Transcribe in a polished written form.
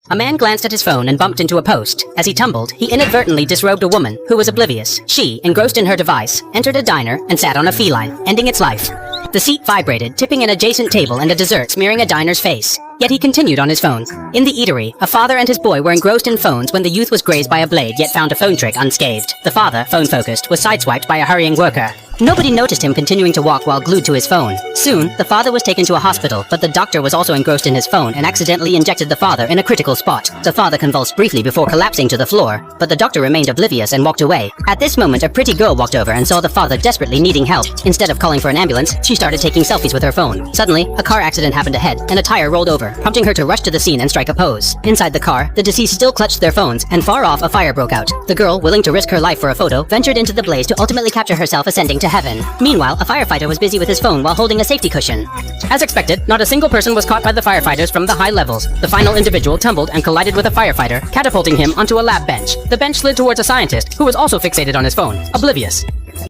A man glanced at his phone and bumped into a post. As he tumbled, he inadvertently disrobed a woman who was oblivious. She, engrossed in her device, entered a diner and sat on a feline, ending its life. The seat vibrated, tipping an adjacent table and a dessert smearing a diner's face. Yet he continued on his phone. In the eatery, a father and his boy were engrossed in phones when the youth was grazed by a blade yet found a phone trick unscathed. The father, phone-focused, was sideswiped by a hurrying worker. Nobody noticed him continuing to walk while glued to his phone. Soon, the father was taken to a hospital, but the doctor was also engrossed in his phone and accidentally injected the father in a critical spot. The father convulsed briefly before collapsing to the floor, but the doctor remained oblivious and walked away. At this moment, a pretty girl walked over and saw the father desperately needing help. Instead of calling for an ambulance, she started taking selfies with her phone. Suddenly, a car accident happened ahead, and a tire rolled over, prompting her to rush to the scene and strike a pose. Inside the car, the deceased still clutched their phones, and far off, a fire broke out. The girl, willing to risk her life for a photo, ventured into the blaze to ultimately capture herself ascending to heaven. Meanwhile, a firefighter was busy with his phone while holding a safety cushion. As expected, not a single person was caught by the firefighters from the high levels. The final individual tumbled and collided with a firefighter, catapulting him onto a lab bench. The bench slid towards a scientist, who was also fixated on his phone, oblivious.